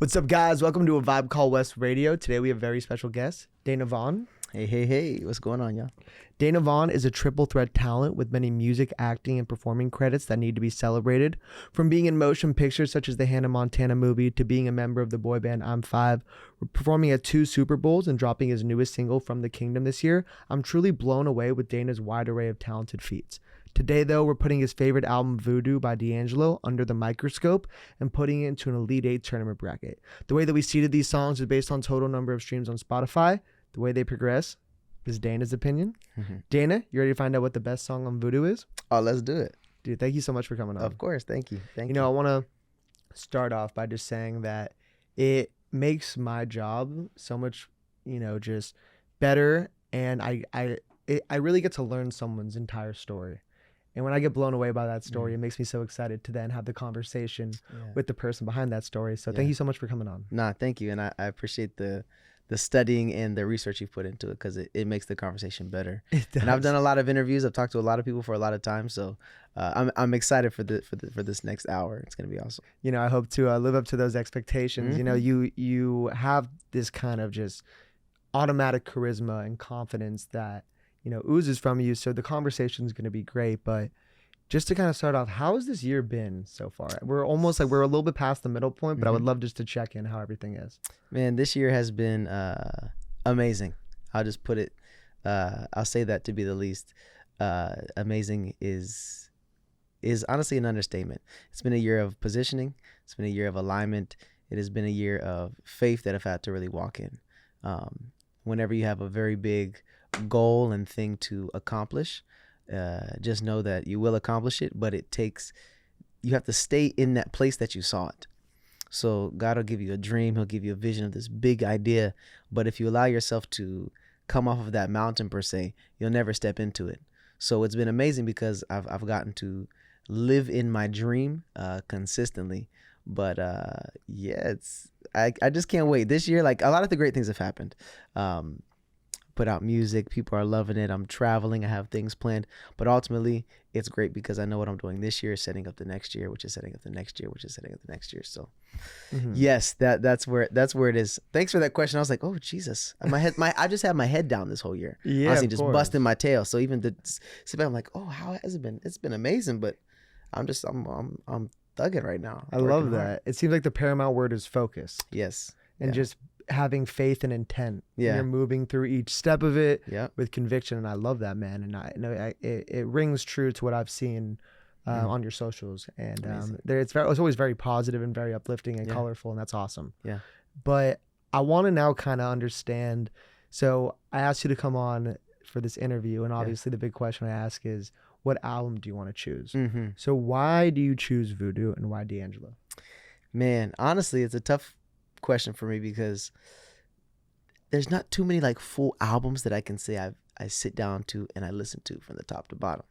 What's up, guys? Welcome to A Vibe Call West Radio. Today we have a very special guest, Dana Vaughn. Hey. What's going on, y'all? Dana Vaughn is a triple threat talent with many music, acting, and performing credits that need to be celebrated. From being in motion pictures such as the Hannah Montana movie to being a member of the boy band I'm 5, performing at 2 Super Bowls and dropping his newest single, From the Kingdom, this year, I'm truly blown away with Dana's wide array of talented feats. Today, though, we're putting his favorite album, Voodoo by D Angelo, under the microscope and putting it into an Elite 8 tournament bracket. The way that we seeded these songs is based on total number of streams on Spotify. The way they progress is Dana's opinion. Dana, you ready to find out what the best song on Voodoo is? Oh, let's do it. Dude, thank you so much for coming on. Of course. Thank you. You know, I want to start off by just saying that it makes my job so much, just better. And I really get to learn someone's entire story. And when I get blown away by that story, it makes me so excited to then have the conversation with the person behind that story. So thank you so much for coming on. Nah, thank you. And I appreciate the studying and the research you've put into it, because it makes the conversation better. And I've done a lot of interviews. I've talked to a lot of people for a lot of time. So I'm excited for this next hour. It's going to be awesome. I hope to live up to those expectations. You have this kind of just automatic charisma and confidence that oozes from you. So the conversation is going to be great. But just to kind of start off, how has this year been so far? We're almost like we're a little bit past the middle point, but I would love just to check in how everything is. Man, this year has been amazing. I'll just put it, I'll say that to be the least. Amazing is honestly an understatement. It's been a year of positioning. It's been a year of alignment. It has been a year of faith that I've had to really walk in. Whenever you have a very big goal and thing to accomplish, just know that you will accomplish it, but you have to stay in that place that you saw it. So God will give you a dream. He'll give you a vision of this big idea. But if you allow yourself to come off of that mountain per se, you'll never step into it. So it's been amazing because I've gotten to live in my dream consistently. But I just can't wait. This year, like, a lot of the great things have happened. Put out music, people are loving it. I'm traveling, I have things planned, but ultimately it's great because I know what I'm doing this year is setting up the next year, which is setting up the next year, which is setting up the next year. So yes, that's where it is. Thanks for that question. I was like, oh Jesus, I just had my head down this whole year. Yeah, honestly, just busting my tail. So even to sit back, I'm like, oh, how has it been? It's been amazing, but I'm thugging right now. I love that. It seems like the paramount word is focus. Yes. And just having faith and intent. Yeah. You're moving through each step of it Yep. with conviction. And I love that, man. And I know it rings true to what I've seen on your socials. And it's always very positive and very uplifting and colorful. And that's awesome. Yeah. But I want to now kind of understand. So I asked you to come on for this interview. And obviously the big question I ask is, what album do you want to choose? So why do you choose Voodoo and why D Angelo? Man, honestly, it's a tough question for me because there's not too many like full albums that I can say I sit down to and I listen to from the top to bottom.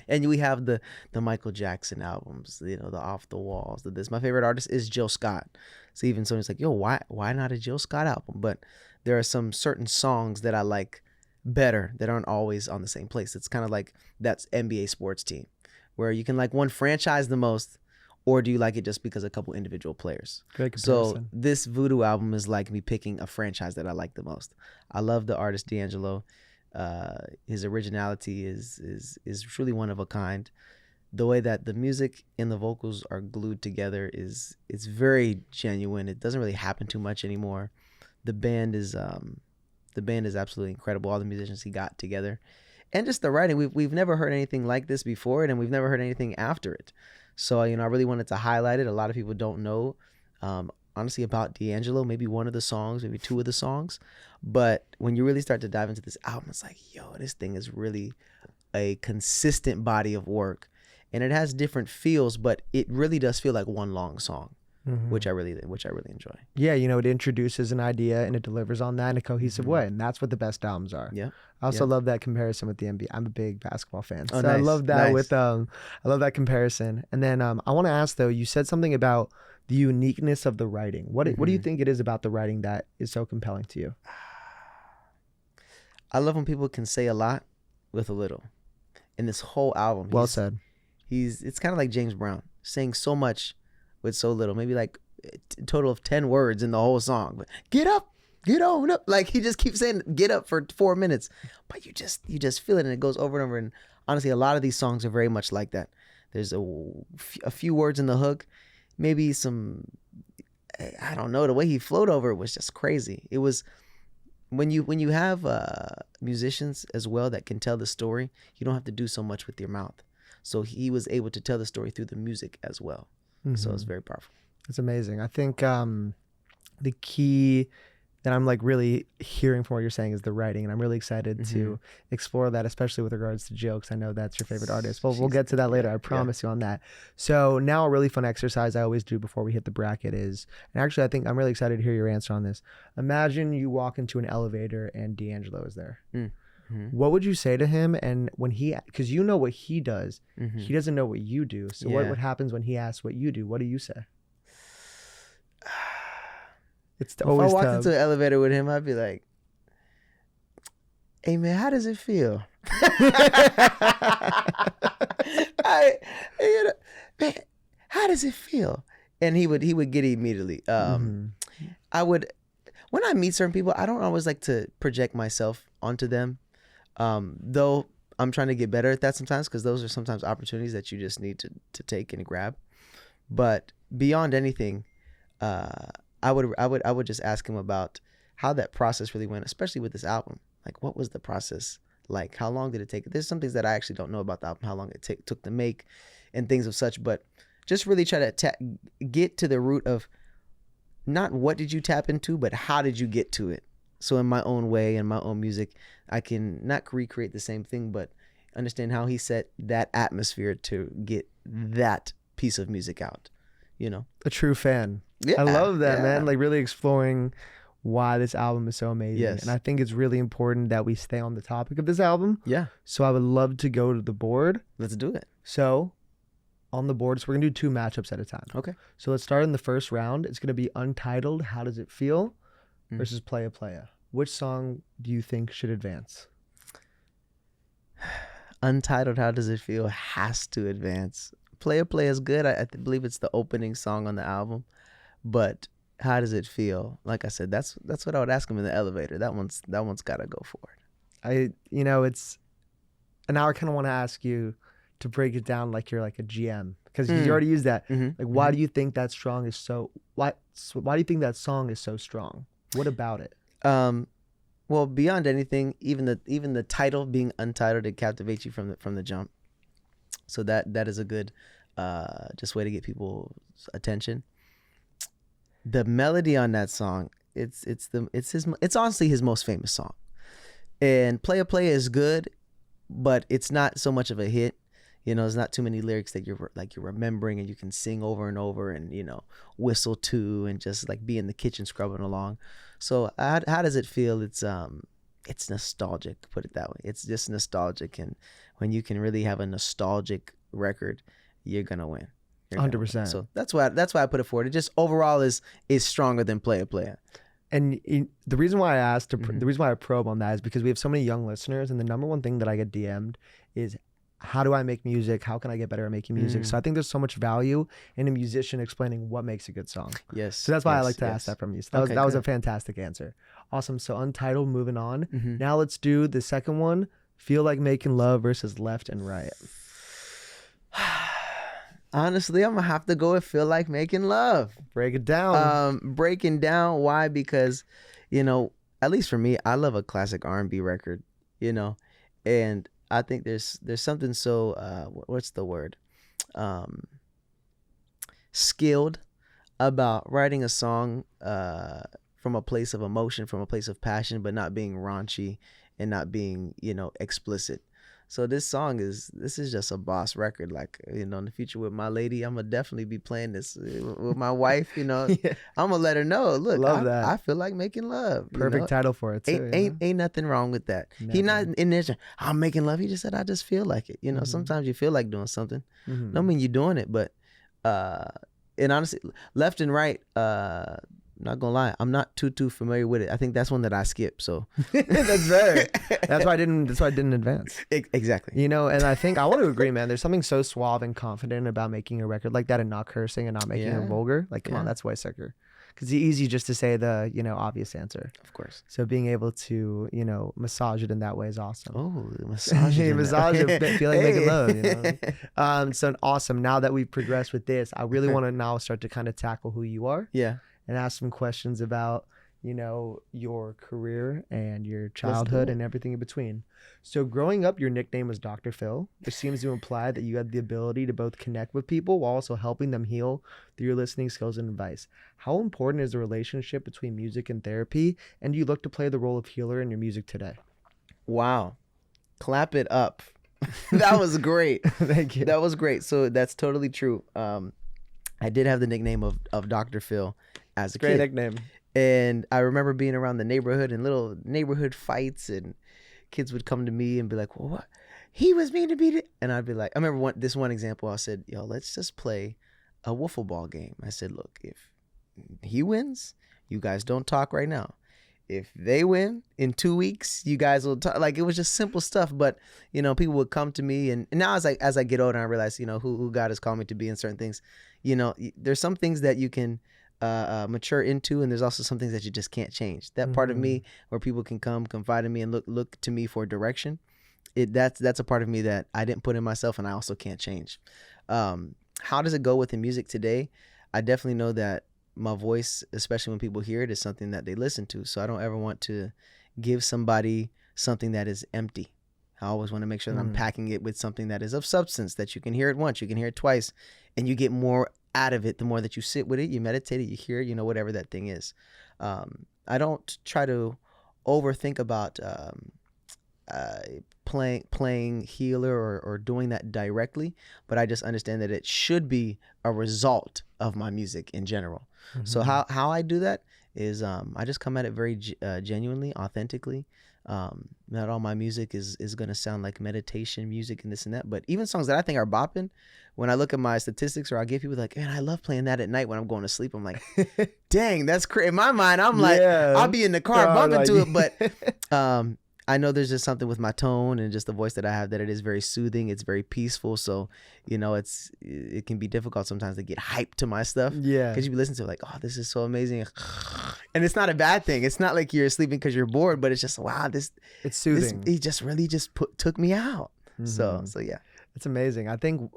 And we have the Michael Jackson albums, the Off the Walls, this. My favorite artist is Jill Scott. So even someone's like, yo, why not a Jill Scott album? But there are some certain songs that I like better that aren't always on the same place. It's kind of like that's NBA sports team where you can like one franchise the most, or do you like it just because a couple individual players? Great comparison. So this Voodoo album is like me picking a franchise that I like the most. I love the artist D Angelo. His originality is truly one of a kind. The way that the music and the vocals are glued together it's very genuine. It doesn't really happen too much anymore. The band is absolutely incredible. All the musicians he got together, and just the writing. We've never heard anything like this before, and we've never heard anything after it. So I really wanted to highlight it. A lot of people don't know, honestly, about D Angelo. Maybe one of the songs, maybe 2 of the songs, but when you really start to dive into this album, it's like, yo, this thing is really a consistent body of work, and it has different feels, but it really does feel like one long song. Which I really enjoy. Yeah, it introduces an idea and it delivers on that in a cohesive way, and that's what the best albums are. Yeah. I also love that comparison with the NBA. I'm a big basketball fan, so nice. I love that Nice. I love that comparison. And then I want to ask though, you said something about the uniqueness of the writing. What do you think it is about the writing that is so compelling to you? I love when people can say a lot with a little. In this whole album, Well said. It's kind of like James Brown saying so much with so little. Maybe like total of 10 words in the whole song. But get up, get on up. Like he just keeps saying get up for 4 minutes, but you just feel it, and it goes over and over. And honestly, a lot of these songs are very much like that. There's a few words in the hook, maybe some, I don't know, the way he flowed over it was just crazy. It was, when you have musicians as well that can tell the story, you don't have to do so much with your mouth. So he was able to tell the story through the music as well. So it's very powerful. It's amazing. I think the key that I'm like really hearing from what you're saying is the writing, and I'm really excited to explore that, especially with regards to Jill, because I know that's your favorite artist. But we'll get to that later. I promise you on that. So now a really fun exercise I always do before we hit the bracket is, and actually I think I'm really excited to hear your answer on this. Imagine you walk into an elevator and D Angelo is there. What would you say to him? And when because you know what he does, he doesn't know what you do. So what happens when he asks what you do? What do you say? It's always if I walked tough. into an elevator with him, I'd be like, "Hey man, how does it feel?" Man, how does it feel? And he would get it immediately. I would, when I meet certain people, I don't always like to project myself onto them. Though I'm trying to get better at that sometimes, because those are sometimes opportunities that you just need to take and grab. But beyond anything, I would just ask him about how that process really went, especially with this album. Like, what was the process like? How long did it take? There's some things that I actually don't know about the album, how long it took to make and things of such, but just really try to get to the root of not what did you tap into, but how did you get to it? So in my own way, in my own music, I can not recreate the same thing, but understand how he set that atmosphere to get that piece of music out, you know? A true fan. Yeah, I love that, man. Like really exploring why this album is so amazing. Yes. And I think it's really important that we stay on the topic of this album. Yeah. So I would love to go to the board. Let's do it. So on the board, so we're going to do 2 matchups at a time. Okay. So let's start in the first round. It's going to be Untitled, How Does It Feel? Versus Playa Playa. Which song do you think should advance? Untitled, How Does It Feel has to advance. Playa Playa is good. I believe it's the opening song on the album. But How Does It Feel? Like I said, that's what I would ask him in the elevator. That one's got to go forward. And now I kind of want to ask you to break it down like you're like a GM, because you already used that. Like, why do you think that song is so? Why do you think that song is so strong? What about it? Well, beyond anything, even the title being Untitled, it captivates you from the jump. So that is a good just way to get people's attention. The melody on that song, it's honestly his most famous song. And Playa Playa is good, but it's not so much of a hit. You know, there's not too many lyrics that you're remembering and you can sing over and over and, you know, whistle to and just like be in the kitchen scrubbing along. So how does it feel? It's nostalgic, put it that way. It's just nostalgic. And when you can really have a nostalgic record, you're going to win. 100%. So that's why I put it forward. It just overall is stronger than Playa Playa. And the reason why I asked, the reason why I probe on that is because we have so many young listeners, and the number one thing that I get DM'd is, how do I make music? How can I get better at making music? So I think there's so much value in a musician explaining what makes a good song. Yes. So that's why I like to ask that from you. So that was a fantastic answer. Awesome. So Untitled, moving on. Now let's do the second one. Feel Like Making Love versus Left and Right. Honestly, I'm gonna have to go with Feel Like Making Love. Break it down. Breaking down. Why? Because, you know, at least for me, I love a classic R&B record, you know, and I think there's something so what's the word? Skilled about writing a song from a place of emotion, from a place of passion, but not being raunchy and not being, you know, explicit. So this is just a boss record. Like, you know, in the future with my lady, I'm gonna definitely be playing this with my wife. You know, yeah. I'm gonna let her know. Look, I feel like making love. Perfect title for it too. Ain't nothing wrong with that. Never. He not in there. I'm making love. He just said I just feel like it. You know, sometimes you feel like doing something. Don't mean you're doing it, but and honestly, Left and Right. not gonna lie, I'm not too familiar with it. I think that's one that I skip. So That's fair. That's why I didn't advance. Exactly. You know, and I think I want to agree, man. There's something so suave and confident about making a record like that and not cursing and not making it vulgar. Like, come on, that's way sicker. Because it's easy just to say the, you know, obvious answer. Of course. So being able to, you know, massage it in that way is awesome. Oh, massage it. Massage it, feel like making love, you know. So awesome. Now that we've progressed with this, I really want to now start to kind of tackle who you are. Yeah. And ask some questions about, you know, your career and your childhood and everything in between. So growing up, your nickname was Dr. Phil, which seems to imply that you had the ability to both connect with people while also helping them heal through your listening skills and advice. How important is the relationship between music and therapy? And do you look to play the role of healer in your music today? Wow. Clap it up. That was great. Thank you. That was great. So that's totally true. I did have the nickname of Dr. Phil as a Great kid. nickname. And I remember being around the neighborhood and little neighborhood fights, and kids would come to me and be like, well, what? He was mean to me. And I'd be like, I remember this one example. I said, yo, let's just play a wiffle ball game. I said, look, if he wins, you guys don't talk right now. If they win in 2 weeks, you guys will talk. Like, it was just simple stuff. But, you know, people would come to me. And now as I get older, I realize, you know, who God has called me to be in certain things. You know, there's some things that you can mature into, and there's also some things that you just can't change. That part of me where people can come confide in me and look to me for direction, that's a part of me that I didn't put in myself, and I also can't change. How does it go with the music today? I definitely know that my voice, especially when people hear it, is something that they listen to. So I don't ever want to give somebody something that is empty. I always want to make sure that I'm packing it with something that is of substance, that you can hear it once, you can hear it twice, and you get more out of it the more that you sit with it, you meditate it, you hear it, you know, whatever that thing is. I don't try to overthink about playing healer or doing that directly, but I just understand that it should be a result of my music in general. So how I do that is I just come at it very genuinely, authentically. Not all my music is going to sound like meditation music and this and that, but even songs that I think are bopping, when I look at my statistics or I get people like, man, I love playing that at night when I'm going to sleep. I'm like, dang, that's crazy. In my mind, I'm like, I'll be in the car bumping to it, but I know there's just something with my tone and just the voice that I have that it is very soothing. It's very peaceful. So, you know, it can be difficult sometimes to get hyped to my stuff. Yeah. Because you be listening to it like, oh, this is so amazing. And it's not a bad thing. It's not like you're sleeping because you're bored, but it's just, wow, it's soothing. He just really took me out. So yeah. It's amazing. I think,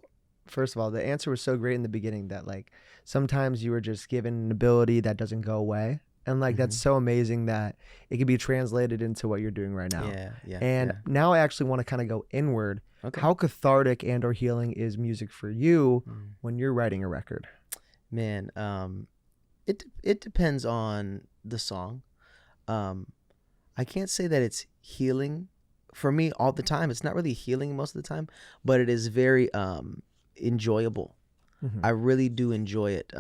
first of all, the answer was so great in the beginning that like sometimes you were just given an ability that doesn't go away. And like, that's so amazing that it can be translated into what you're doing right now. Yeah. And now I actually want to kind of go inward. Okay. How cathartic and or healing is music for you when you're writing a record? Man, it depends on the song. I can't say that it's healing for me all the time. It's not really healing most of the time, but it is very enjoyable. I really do enjoy it.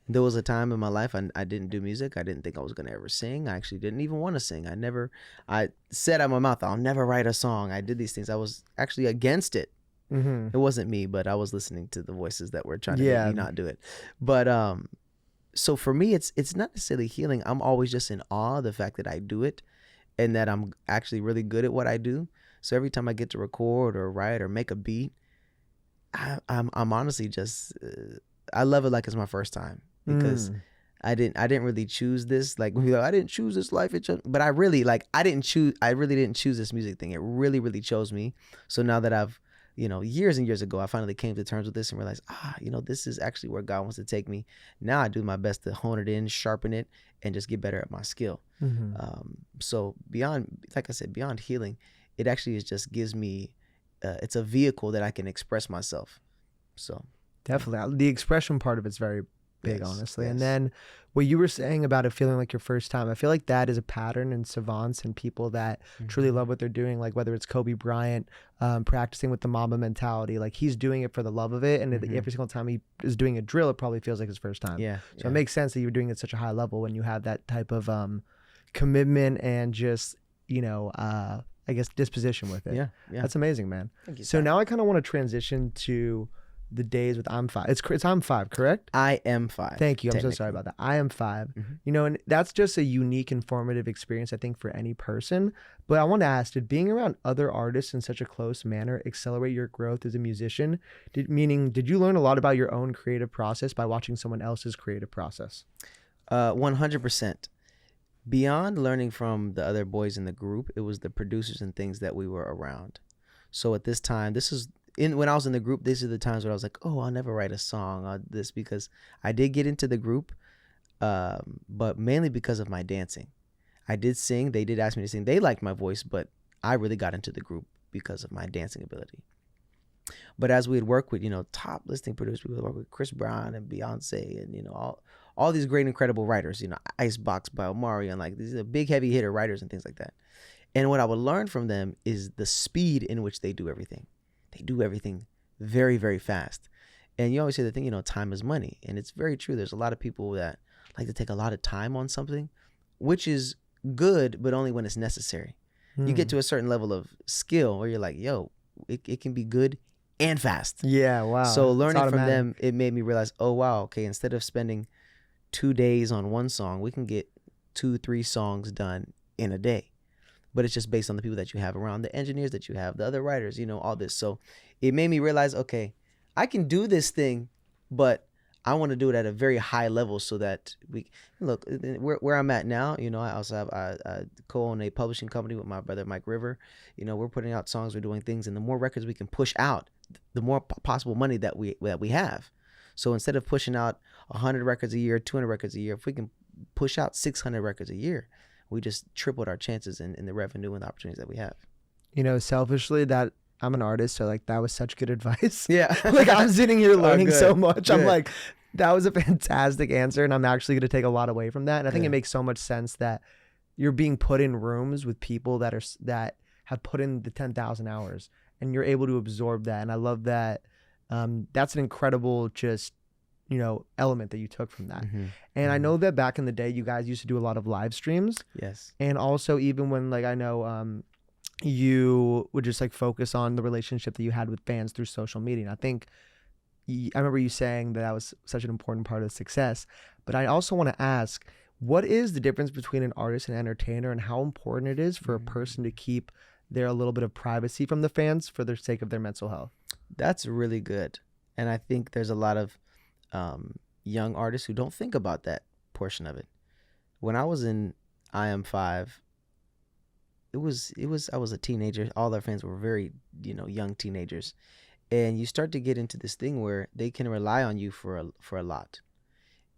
There was a time in my life I didn't do music. I didn't think I was going to ever sing. I actually didn't even want to sing. I said out of my mouth, I'll never write a song. I did these things. I was actually against it. It wasn't me, but I was listening to the voices that were trying to make me not do it. But so for me, it's not necessarily healing. I'm always just in awe of the fact that I do it and that I'm actually really good at what I do. So every time I get to record or write or make a beat, I'm honestly just I love it like it's my first time. Because I didn't really choose this. Like, I didn't choose this life. But I really didn't choose this music thing. It really, really chose me. So now that I've, you know, years and years ago, I finally came to terms with this and realized, you know, this is actually where God wants to take me. Now I do my best to hone it in, sharpen it, and just get better at my skill. So beyond, like I said, beyond healing, it actually just gives me, it's a vehicle that I can express myself. So definitely the expression part of it's very big, honestly. And then what you were saying about it feeling like your first time, I feel like that is a pattern in savants and people that truly love what they're doing. Like whether it's Kobe Bryant practicing with the Mamba mentality, like he's doing it for the love of it, and every single time he is doing a drill, it probably feels like his first time. So it makes sense that you're doing it at such a high level when you have that type of commitment and just, you know, I guess disposition with it. That's amazing, man. Thank you, so now I kind of want to transition to the days with I'm Five. It's I'm Five, correct? I am five. Thank you. I'm so sorry about that. I am five. And that's just a unique, informative experience, I think, for any person. But I want to ask, did being around other artists in such a close manner accelerate your growth as a musician? Did you learn a lot about your own creative process by watching someone else's creative process? 100%. Beyond learning from the other boys in the group, it was the producers and things that we were around. So at this time, when I was in the group, these are the times where I was like, oh, I'll never write a song on this, because I did get into the group, but mainly because of my dancing. I did sing. They did ask me to sing. They liked my voice, but I really got into the group because of my dancing ability. But as we'd work with, top listing producers, we would work with Chris Brown and Beyonce and, all these great, incredible writers, Icebox by Omari, and like these are big, heavy hitter writers and things like that. And what I would learn from them is the speed in which they do everything. They do everything very, very fast. And you always say the thing, time is money. And it's very true. There's a lot of people that like to take a lot of time on something, which is good, but only when it's necessary. You get to a certain level of skill where you're like, yo, it can be good and fast. Yeah, wow. So learning from them, it made me realize, oh, wow, okay, instead of spending 2 days on one song, we can get 2-3 songs done in a day. But it's just based on the people that you have around, the engineers that you have, the other writers, all this. So it made me realize, okay, I can do this thing, but I want to do it at a very high level so that we look where I'm at now. I also have I co-own a publishing company with my brother Mike River. We're putting out songs, we're doing things, and the more records we can push out, the more possible money that we have. So instead of pushing out 100 records a year, 200 records a year, if we can push out 600 records a year, we just tripled our chances in the revenue and the opportunities that we have. Selfishly, that I'm an artist, so like that was such good advice. Yeah. Like I'm sitting here learning so much. Good. I'm like, that was a fantastic answer, and I'm actually going to take a lot away from that. And I think it makes so much sense that you're being put in rooms with people that have put in the 10,000 hours, and you're able to absorb that. And I love that. That's an incredible element that you took from that. And I know that back in the day, you guys used to do a lot of live streams. Yes. And also even when I know you would just focus on the relationship that you had with fans through social media. And I think I remember you saying that was such an important part of success. But I also want to ask, what is the difference between an artist and entertainer, and how important it is for a person to keep their a little bit of privacy from the fans for the sake of their mental health? That's really good. And I think there's a lot of young artists who don't think about that portion of it. When I was in I Am Five, I was a teenager. All our fans were very, young teenagers. And you start to get into this thing where they can rely on you for a lot.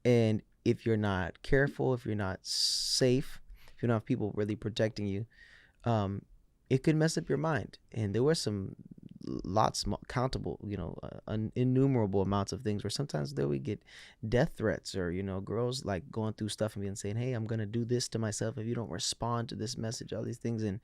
And if you're not careful, if you're not safe, if you don't have people really protecting you, it could mess up your mind. And there were countable, innumerable amounts of things where sometimes they would get death threats, or, girls like going through stuff and being saying, hey, I'm going to do this to myself if you don't respond to this message, all these things. And,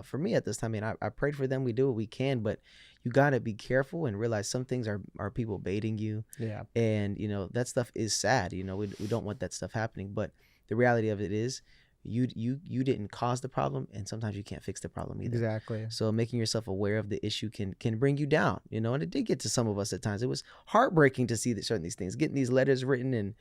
for me at this time, I prayed for them. We do what we can, but you got to be careful and realize some things are people baiting you. Yeah. And, that stuff is sad. We don't want that stuff happening. But the reality of it is, you didn't cause the problem, and sometimes you can't fix the problem either. Exactly. So making yourself aware of the issue can bring you down, and it did get to some of us at times. It was heartbreaking to see these things, getting these letters written, and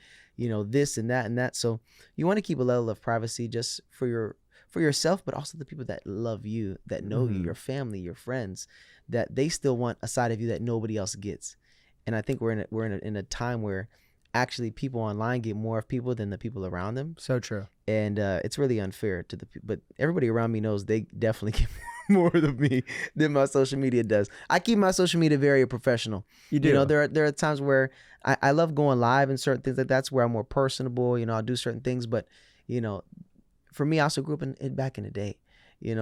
this and that. So you want to keep a level of privacy just for yourself, but also the people that love you, that know you, your family, your friends, that they still want a side of you that nobody else gets. And I think we're in a time where actually people online get more of people than the people around them. So true. And it's really unfair to the people, but everybody around me knows they definitely get more of me than my social media does. I keep my social media very professional. You do. There are times where I love going live and certain things like that's where I'm more personable. I'll do certain things, but for me, I also grew up in back in the day.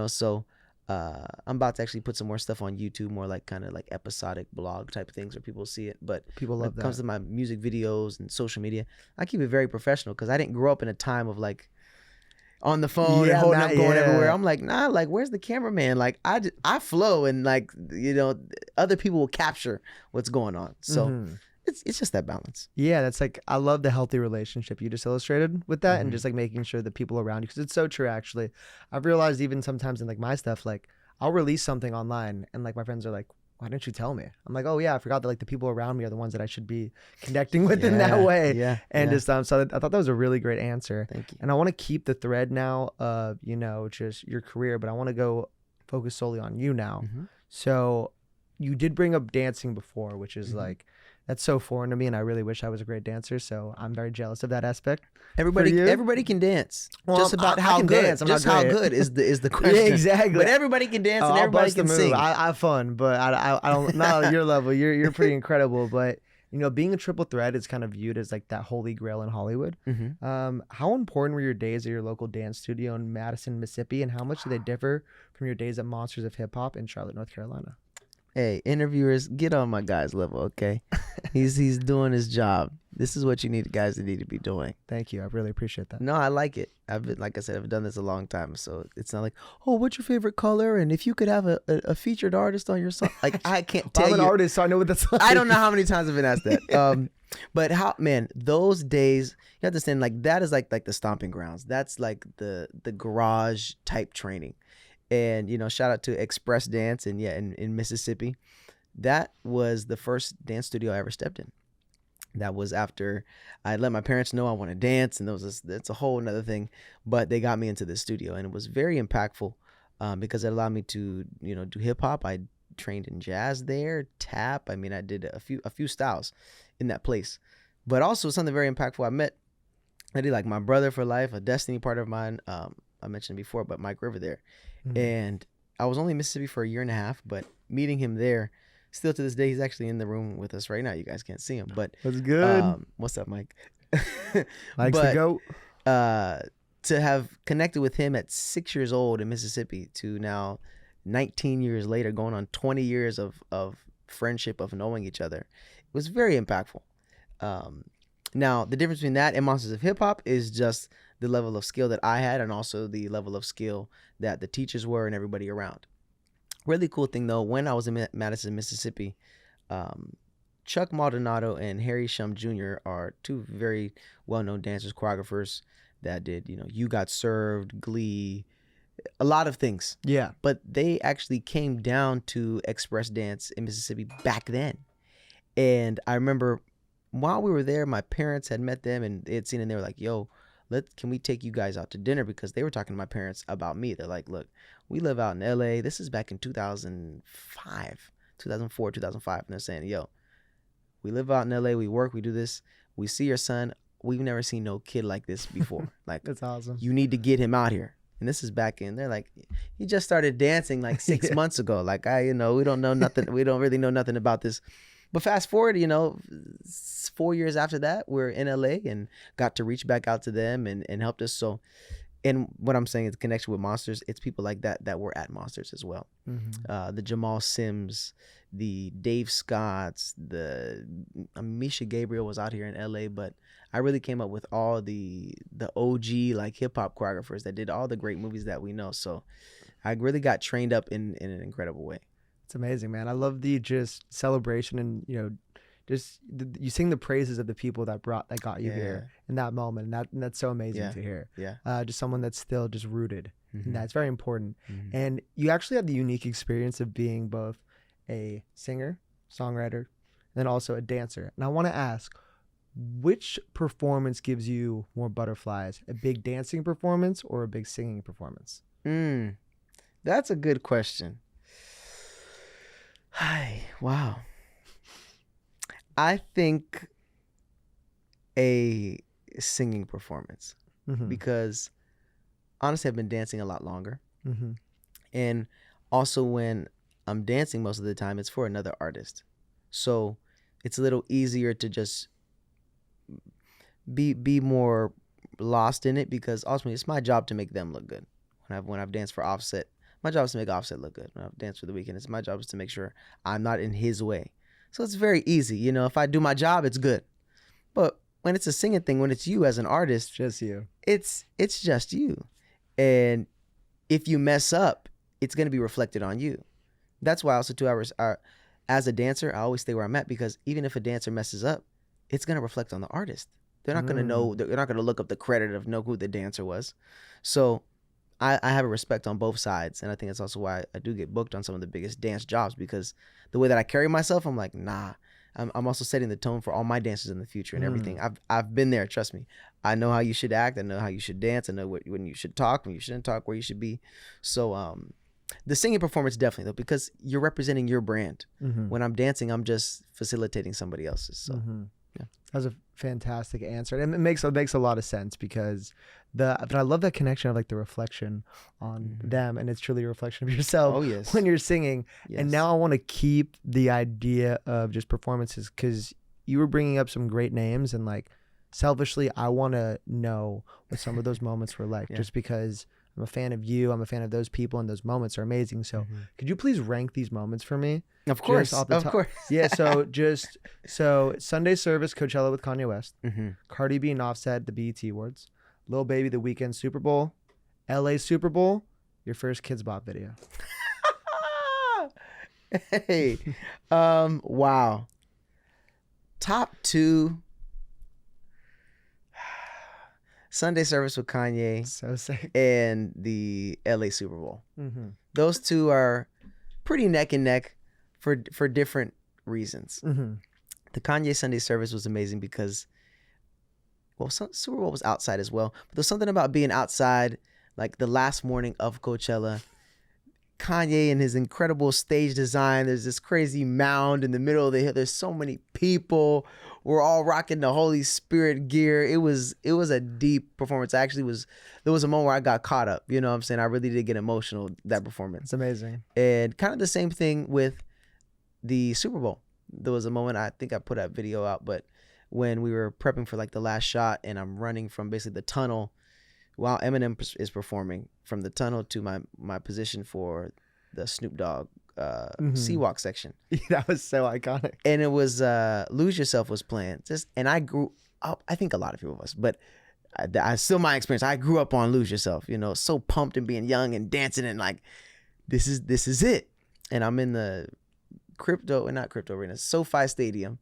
So I'm about to actually put some more stuff on YouTube, more like kind of like episodic blog type things where people see it. But people love that. When it comes to my music videos and social media, I keep it very professional because I didn't grow up in a time of like on the phone and holding up, going everywhere. I'm like, nah, like where's the cameraman? Like I flow, and like other people will capture what's going on. So it's just that balance. Yeah, that's I love the healthy relationship you just illustrated with that, and just making sure that people around you, because it's so true. Actually, I've realized even sometimes in my stuff, I'll release something online, and my friends are like, why didn't you tell me? I'm like, oh yeah, I forgot that like the people around me are the ones that I should be connecting with in that way. Yeah. And just so I thought that was a really great answer. Thank you. And I want to keep the thread now of, you know, just your career, but I want to go focus solely on you now. Mm-hmm. So you did bring up dancing before, which is Mm-hmm. like, that's so foreign to me, and I really wish I was a great dancer. So I'm very jealous of that aspect. Everybody can dance. Well, just about I how can good. dance. I'm just not how great. good is the question. Yeah, exactly. But everybody can dance and I'll everybody bust a can move. sing. I have fun, but I don't. Not at your level. You're pretty incredible. But you know, being a triple threat is kind of viewed as like that holy grail in Hollywood. Mm-hmm. How important were your days at your local dance studio in Madison, Mississippi, and how much do they differ from your days at Monsters of Hip Hop in Charlotte, North Carolina? Hey, interviewers, get on my guy's level, okay? He's doing his job. This is what you need guys to need to be doing. Thank you. I really appreciate that. No, I like it. Like I said, I've done this a long time, so it's not like, oh, what's your favorite color? And if you could have a featured artist on your song, like I can't tell I'm you. an artist, so I know what that's like. I don't know how many times I've been asked that. But how, man, those days, you have to understand, like that is like the stomping grounds. That's like the garage type training. And, you know, shout out to Express Dance in Mississippi. That was the first dance studio I ever stepped in. That was after I let my parents know I want to dance, and that's a whole another thing. But they got me into the studio, and it was very impactful because it allowed me to, you know, do hip hop. I trained in jazz there, tap. I mean, I did a few styles in that place. But also something very impactful. I did like my brother for life, a destiny part of mine. I mentioned before, but Mike River there. And I was only in Mississippi for a year and a half, but meeting him there, still to this day, he's actually in the room with us right now. You guys can't see him, but That's good. What's up, Mike? Likes to go. To have connected with him at 6 years old in Mississippi to now 19 years later, going on 20 years of friendship, of knowing each other, it was very impactful. Now, the difference between that and Monsters of Hip Hop is just the level of skill that I had, and also the level of skill that the teachers were and everybody around. Really cool thing though, when I was in Madison, Mississippi, Chuck Maldonado and Harry Shum Jr. are two very well-known dancers, choreographers that did, you know, You Got Served, Glee, a lot of things. Yeah. But they actually came down to Express Dance in Mississippi back then. And I remember while we were there, my parents had met them and they had seen it, and they were like, yo, can we take you guys out to dinner? Because they were talking to my parents about me. They're like, look, we live out in LA. This is back in 2005, 2004, 2005. And they're saying, yo, we live out in LA. We work, we do this. We see your son. We've never seen no kid like this before. Like, That's awesome. You need to get him out here. And this is back in, they're like, he just started dancing like 6 months ago. Like, we don't know nothing. We don't really know nothing about this. But fast forward, 4 years after that, we're in LA and got to reach back out to them and helped us. So, and what I'm saying is the connection with Monsters, it's people like that were at Monsters as well. The Jamal Sims, the Dave Scotts, the Misha Gabriel was out here in LA, but I really came up with all the OG like hip hop choreographers that did all the great movies that we know. So I really got trained up in an incredible way. It's amazing, man. I love the just celebration and, just you sing the praises of the people that got you here in that moment. And that's so amazing to hear. Yeah. Just someone that's still just rooted. And that's very important. And you actually have the unique experience of being both a singer, songwriter, and then also a dancer. And I want to ask, which performance gives you more butterflies? A big dancing performance or a big singing performance? That's a good question. Hi, wow. I think a singing performance because honestly, I've been dancing a lot longer. And also when I'm dancing most of the time, it's for another artist. So it's a little easier to just be more lost in it because ultimately it's my job to make them look good. When I've danced for Offset, my job is to make Offset look good. When I've danced for The Weeknd, it's my job is to make sure I'm not in his way. So it's very easy. If I do my job, it's good. But when it's a singing thing, when it's you as an artist, just you. It's just you. And if you mess up, it's going to be reflected on you. That's why also 2 hours as a dancer, I always stay where I'm at because even if a dancer messes up, it's going to reflect on the artist. They're not going to know, they're not going to look up the credit of know who the dancer was. So I have a respect on both sides, and I think that's also why I do get booked on some of the biggest dance jobs, because the way that I carry myself, I'm like, nah. I'm also setting the tone for all my dances in the future and everything. I've been there, trust me. I know how you should act. I know how you should dance. I know when you should talk, when you shouldn't talk, where you should be. So the singing performance definitely, though, because you're representing your brand. When I'm dancing, I'm just facilitating somebody else's. So yeah, that was a fantastic answer, and it makes a lot of sense, because but I love that connection of like the reflection on them, and it's truly a reflection of yourself. Oh, yes. When you're singing. Yes. And now I want to keep the idea of just performances, because you were bringing up some great names, and like selfishly, I want to know what some of those moments were like, just because I'm a fan of you, I'm a fan of those people, and those moments are amazing. So could you please rank these moments for me? Of course, of course. Yeah, so Sunday service, Coachella with Kanye West, Cardi B and Offset, the BET Awards, Lil Baby, the Weeknd Super Bowl, LA Super Bowl, your first Kids Bop video. Hey, wow. Top 2. Sunday service with Kanye, so sick, and the LA Super Bowl. Those two are pretty neck and neck for different reasons. The Kanye Sunday service was amazing because, well, Super Bowl was outside as well, but there's something about being outside, like the last morning of Coachella. Kanye and his incredible stage design. There's this crazy mound in the middle of the hill. There's so many people. We're all rocking the Holy Spirit gear. It was a deep performance. There was a moment where I got caught up. You know what I'm saying? I really did get emotional, that performance. It's amazing. And kind of the same thing with the Super Bowl. There was a moment, I think I put that video out, but when we were prepping for like the last shot, and I'm running from basically the tunnel while Eminem is performing, from the tunnel to my position for the Snoop Dogg C-Walk section. That was so iconic. And it was Lose Yourself was playing. And I grew up, I think a lot of people of us, but I still, my experience, I grew up on Lose Yourself, you know, so pumped and being young and dancing and like, this is it. And I'm in the not crypto arena, SoFi Stadium,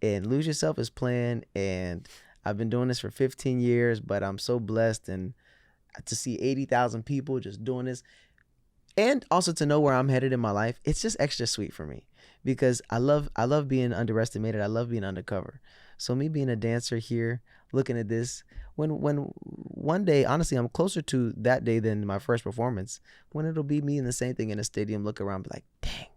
and Lose Yourself is playing, and I've been doing this for 15 years, but I'm so blessed, and to see 80,000 people just doing this, and also to know where I'm headed in my life, it's just extra sweet for me, because I love being underestimated. I love being undercover. So me being a dancer here, looking at this, when one day, honestly, I'm closer to that day than my first performance, when it'll be me in the same thing in a stadium, look around, be like, dang,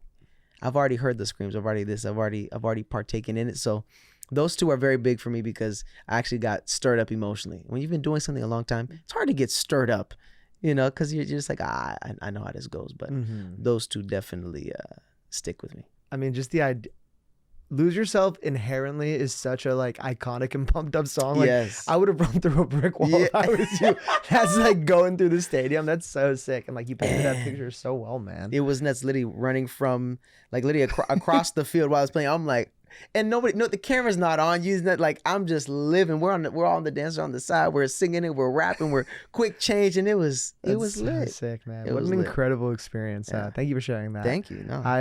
I've already heard the screams. I've already partaken in it. So those two are very big for me, because I actually got stirred up emotionally. When you've been doing something a long time, it's hard to get stirred up, you know, because you're just like, I know how this goes. But those two definitely stick with me. I mean, just the idea. Lose Yourself inherently is such a like iconic and pumped up song. Like, yes. I would have run through a brick wall if I was you. That's like going through the stadium. That's so sick. And like, you painted that picture so well, man. It was nuts. Literally running from like across the field while I was playing. I'm like, and the camera's not on. Using that, like, I'm just living. We're all on the dancer on the side. We're singing it. We're rapping. We're quick change, and it was lit. So sick, man. What an lit. Incredible experience. Yeah. Thank you for sharing that. Thank you. No. I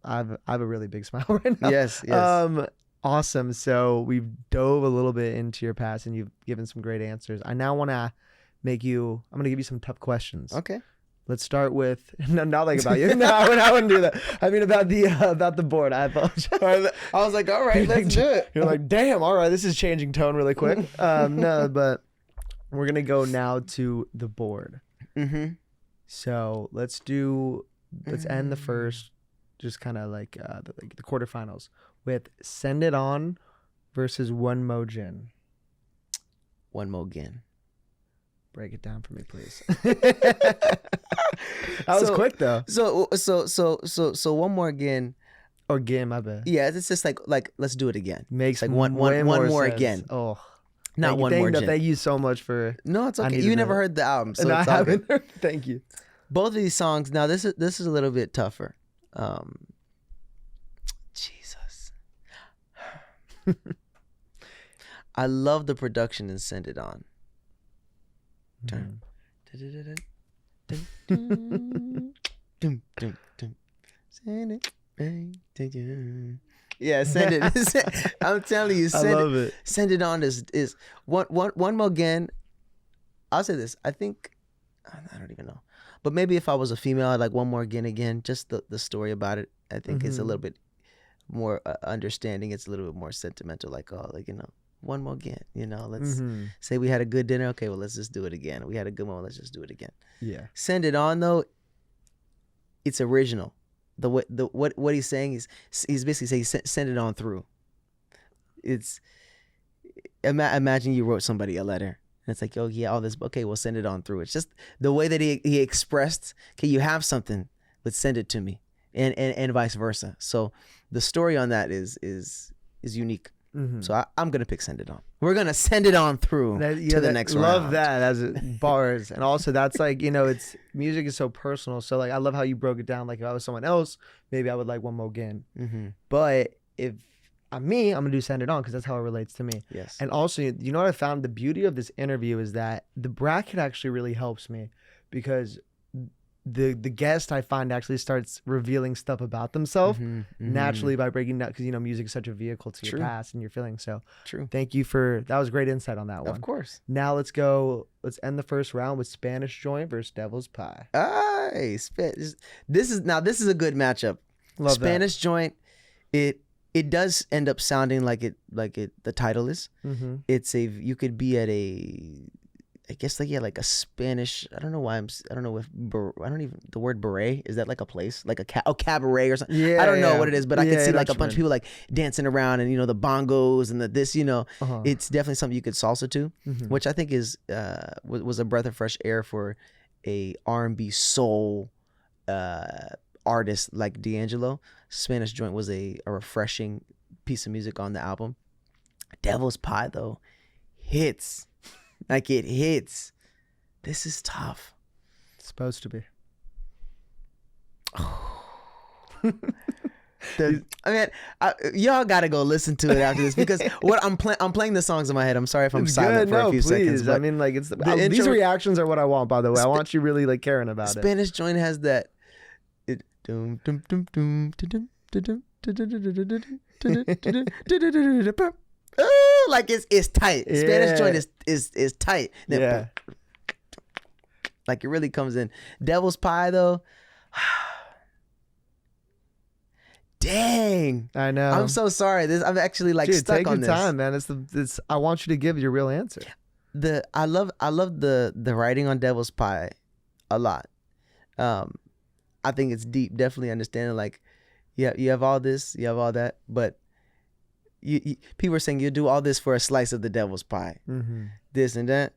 have a really big smile right now. Yes. Awesome. So we've dove a little bit into your past, and you've given some great answers. I now want to I'm going to give you some tough questions. Okay. Let's start with not like about you. No, I wouldn't do that. I mean about the board. I apologize. I was like, all right, let's do it. You're like, damn, all right, this is changing tone really quick. No, but we're gonna go now to the board. So let's end the first, just kind of like the quarterfinals with Send It On versus One Mo Gin. One Mo Gin. Break it down for me, please. That was quick though. So one more again. Or again, my bad. Yeah, it's just like let's do it again. Makes like one more sense. again. Oh, not one more. Thank you so much for. No, it's okay. You never heard the album, so no, it's I haven't heard. Thank you. Both of these songs. Now this is a little bit tougher. Jesus. I love the production in Send It On. Turn. Yeah, Send It. I'm telling you, I love it. Send It On is one more again. I'll say this. I think I don't even know. But maybe if I was a female, I'd like One More Again. Just the story about it. I think it's a little bit more understanding. It's a little bit more sentimental. Like, oh, like, one more again. Let's say we had a good dinner. Okay, well, let's just do it again. We had a good one. Let's just do it again. Yeah. Send It On, though, it's original. What he's saying is, he's basically saying send it on through. It's imagine you wrote somebody a letter. And it's like, oh yeah, all this. Okay, we'll send it on through. It's just the way that he expressed. Okay, you have something, but send it to me, and vice versa. So the story on that is unique. So I'm gonna pick Send It On. We're gonna send it on through to the next round. Love that as bars, and also that's like it's music is so personal. So like I love how you broke it down. Like if I was someone else, maybe I would like One More Again. But if I'm me, I'm gonna do Send It On because that's how it relates to me. Yes. And also, what I found the beauty of this interview is that the bracket actually really helps me because the guest I find actually starts revealing stuff about themselves naturally by breaking down because music is such a vehicle to your past and your feelings. So true. Thank you that was great insight on that one. Of course. Now let's end the first round with Spanish Joint versus Devil's Pie. This is a good matchup. Love Spanish Joint. It does end up sounding like the title is. It's you could be at I guess like a Spanish. I don't know why I don't know if the word beret, is that like a place like a cabaret or something. I don't know what it is, but I can see like a bunch of people like dancing around and the bongos and this. It's definitely something you could salsa to, which I think is was a breath of fresh air for a R&B soul artist like D Angelo. Spanish Joint was a refreshing piece of music on the album. Devil's Pie though hits. Like it hits. This is tough. It's supposed to be. Y'all gotta go listen to it after this because what I'm playing the songs in my head. I'm sorry if I'm silent for a few seconds. I mean, like these reactions are what I want. By the way, I want you really like caring about it. Spanish Joint has that. Like it's tight. Spanish Joint is tight. Yeah. Like it really comes in. Devil's Pie though. Dang. I know. I'm so sorry. I'm actually like stuck on this. Take your time, man. It's I want you to give your real answer. I love the writing on Devil's Pie a lot. I think it's deep. Definitely understanding like you have all this, you have all that, but you people are saying you do all this for a slice of the devil's pie. This and that,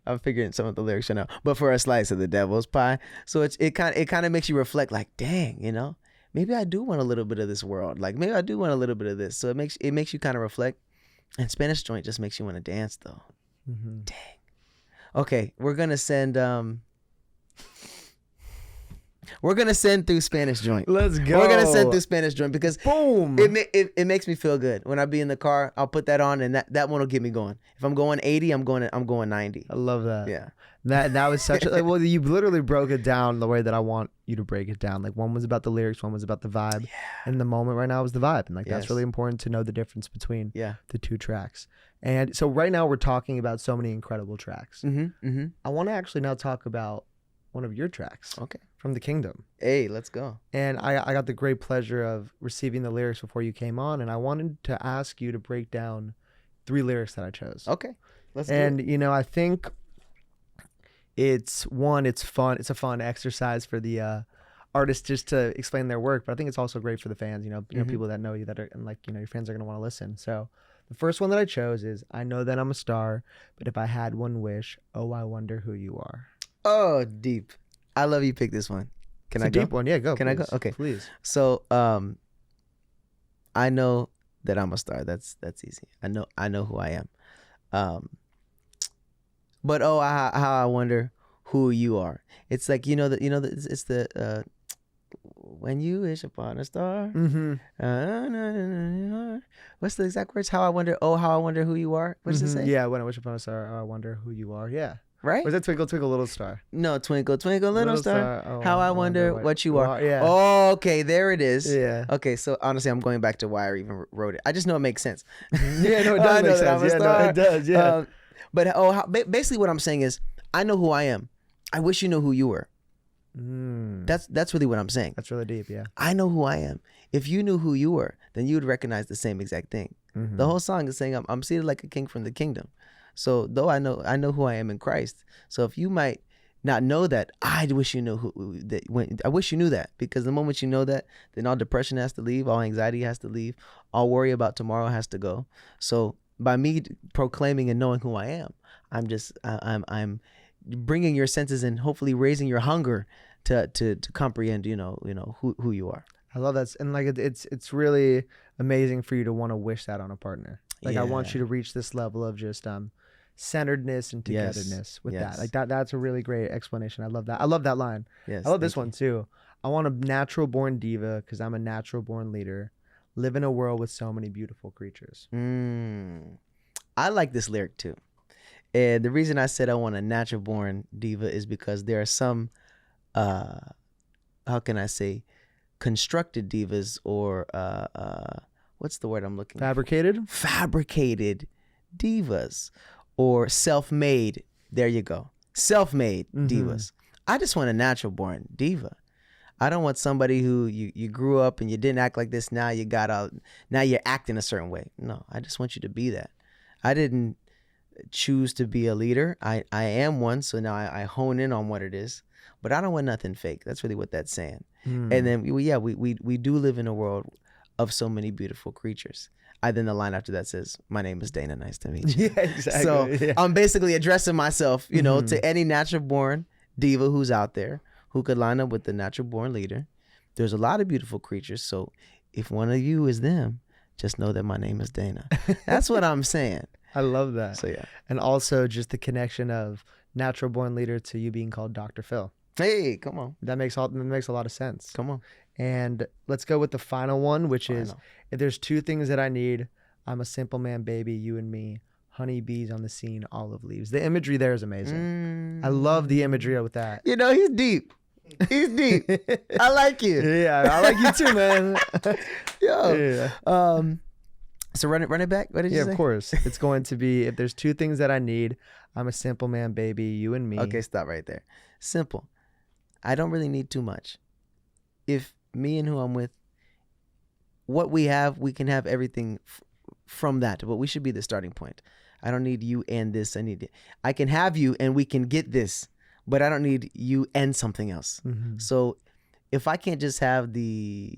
I'm figuring some of the lyrics now, but for a slice of the devil's pie. So it kind of makes you reflect, like, dang, maybe I do want a little bit of this world. Like maybe I do want a little bit of this. So it makes you kind of reflect. And Spanish Joint just makes you want to dance though. Dang. Okay, we're gonna send through Spanish Joint. Let's go. We're gonna send through Spanish Joint because boom, it makes me feel good when I be in the car. I'll put that on and that one will get me going. If I'm going 80, I'm going 90. I love that. Yeah, that was such a well. You literally broke it down the way that I want you to break it down. Like one was about the lyrics, one was about the vibe, and the moment right now was the vibe, and like that's really important to know the difference between the two tracks. And so right now we're talking about so many incredible tracks. I want to actually now talk about one of your tracks. Okay. From the Kingdom. Hey, let's go. And I got the great pleasure of receiving the lyrics before you came on, and I wanted to ask you to break down 3 lyrics that I chose. Okay. Let's do it. I think it's fun. It's a fun exercise for the artists just to explain their work, but I think it's also great for the fans, people that know you that are, and like, your fans are going to want to listen. So the first one that I chose is, I know that I'm a star, but if I had one wish, oh, I wonder who you are. Oh, deep. I love you pick this one. Can I go? Deep one. Yeah, go. Can I go? Okay. Please. So, I know that I'm a star. That's easy. I know who I am. But how I wonder who you are. It's like, it's the when you wish upon a star. What's the exact words? How I wonder who you are. What does it say? Yeah, when I wish upon a star, I wonder who you are. Yeah. Right? Or is that Twinkle, Twinkle, Little Star? No, Twinkle, Twinkle, Little Star. Oh, how I wonder what you are. Yeah. Oh, okay, there it is. Yeah. Okay, so honestly, I'm going back to why I even wrote it. I just know it makes sense. Yeah, no, it does make sense. Yeah, no, it does. Yeah. But basically what I'm saying is, I know who I am. I wish you knew who you were. That's really what I'm saying. That's really deep. Yeah. I know who I am. If you knew who you were, then you would recognize the same exact thing. The whole song is saying I'm seated like a king from the kingdom. So though I know who I am in Christ. So if you might not know that, I wish you knew I wish you knew that, because the moment you know that, then all depression has to leave, all anxiety has to leave, all worry about tomorrow has to go. So by me proclaiming and knowing who I am, I'm bringing your senses and hopefully raising your hunger to comprehend, who you are. I love that. And like, it's really amazing for you to want to wish that on a partner. Like, I want you to reach this level of just centeredness and togetherness with that. Like that's a really great explanation. I love that. I love that line. Yes, I love this one too. I want a natural born diva because I'm a natural born leader. Live in a world with so many beautiful creatures. I like this lyric too. And the reason I said I want a natural born diva is because there are some, how can I say, constructed divas, or what's the word I'm looking for? Fabricated divas, or self-made. There you go. Self-made divas. I just want a natural born diva. I don't want somebody who you grew up and you didn't act like this. Now you're acting a certain way. No, I just want you to be that. I didn't choose to be a leader. I am one. So now I hone in on what it is, but I don't want nothing fake. That's really what that's saying. And then we do live in a world of so many beautiful creatures. Then the line after that says, "My name is Dana. Nice to meet you." Yeah, exactly. So I'm basically addressing myself, to any natural born diva who's out there who could line up with the natural born leader. There's a lot of beautiful creatures. So if one of you is them, just know that my name is Dana. That's what I'm saying. I love that. So yeah. And also just the connection of natural born leader to you being called Dr. Phil. Hey, come on. That makes a lot of sense. Come on. And let's go with the final one, which is, if there's two things that I need, I'm a simple man, baby, you and me, honey bees on the scene, olive leaves. The imagery there is amazing. I love the imagery with that. He's deep. He's deep. I like you. Yeah, I like you too, man. Yo. Yeah. So run it back. What did you say? Yeah, of course. It's going to be, if there's two things that I need, I'm a simple man, baby, you and me. Okay, stop right there. Simple. I don't really need too much. If me and who I'm with, what we have, we can have everything from that, but we should be the starting point. I don't need you and this. I can have you and we can get this, but I don't need you and something else. So if I can't just have the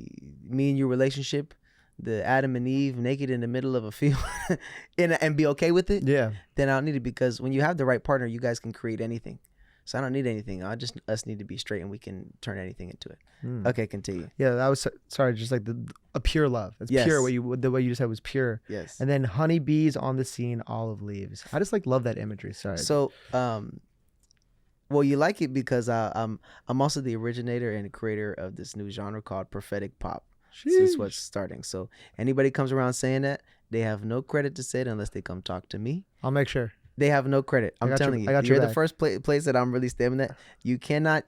me and you relationship, the Adam and Eve naked in the middle of a field and be okay with it, then I don't need it, because when you have the right partner, you guys can create anything. So I don't need anything. Us need to be straight, and we can turn anything into it. Okay, continue. Yeah, that was, sorry, just like a pure love. It's pure. The way you just said was pure. Yes. And then honey bees on the scene, olive leaves. I just love that imagery. Sorry. So, well, you like it because I'm also the originator and creator of this new genre called prophetic pop. This is what's starting. So anybody comes around saying that, they have no credit to say it unless they come talk to me. I'll make sure. They have no credit. I'm telling you. You're the first place that I'm really stemming that. You cannot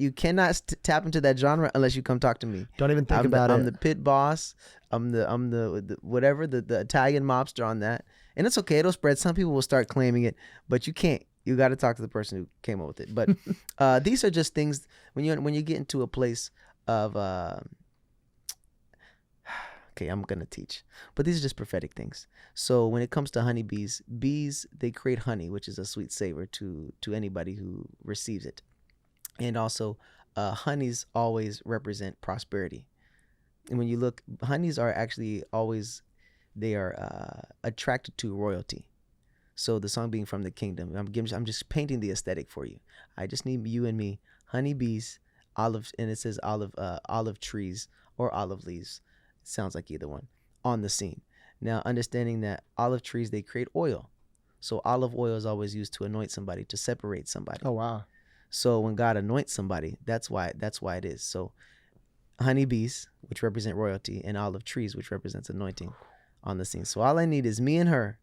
tap into that genre unless you come talk to me. Don't even think about it. I'm the pit boss. I'm the whatever, the Italian mobster on that. And it's okay. It'll spread. Some people will start claiming it, but you can't. You got to talk to the person who came up with it. But these are just things when you get into a place of okay, I'm going to teach. But these are just prophetic things. So when it comes to honeybees, bees, they create honey, which is a sweet savor to anybody who receives it. And also, honeys always represent prosperity. And when you look, honeys are actually always, they are attracted to royalty. So the song being from the kingdom, I'm just painting the aesthetic for you. I just need you and me, honeybees, olives, and it says olive trees or olive leaves. Sounds like either one, on the scene. Now, understanding that olive trees, they create oil. So olive oil is always used to anoint somebody, to separate somebody. Oh, wow. So when God anoints somebody, that's why it is. So honeybees, which represent royalty, and olive trees, which represents anointing, on the scene. So all I need is me and her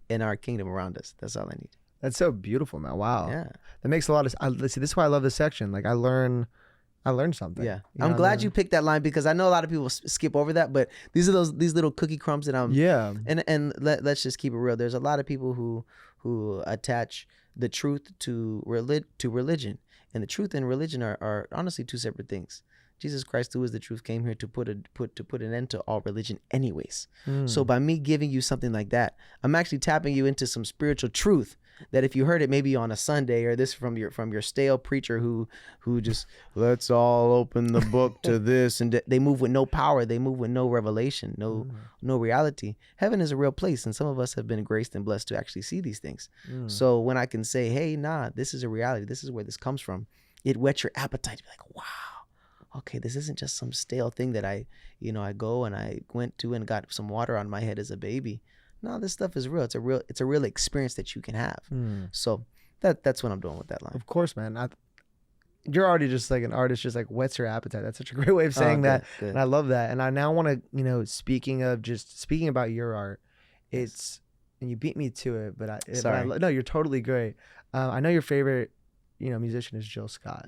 in our kingdom around us. That's all I need. That's so beautiful, man. Wow. Yeah. That makes a lot of see, this is why I love this section. Like I learn I learned something. Yeah, You know I'm what I glad mean? you picked that line because I know a lot of people skip over that, but these are these little cookie crumbs that I'm. Yeah. And let's just keep it real. There's a lot of people who attach the truth to religion, and the truth and religion are honestly two separate things. Jesus Christ, who is the truth, came here to put an end to all religion, anyways. So by me giving you something like that, I'm actually tapping you into some spiritual truth that if you heard it maybe on a Sunday or this from your stale preacher who just let's all open the book to this, and they move with no power, they move with no revelation, no reality. Heaven is a real place, and some of us have been graced and blessed to actually see these things. So when I can say, hey, nah, this is a reality, this is where this comes from, it whets your appetite to be like, wow, okay, this isn't just some stale thing that I go and I went to and got some water on my head as a baby. No, this stuff is real. It's a real experience that you can have. So that's what I'm doing with that line. Of course, man. You're already just like an artist, just like whets your appetite. That's such a great way of saying that. Good. And I love that. And I now want to, speaking about your art, and you beat me to it, but no, you're totally great. I know your favorite, musician is Jill Scott.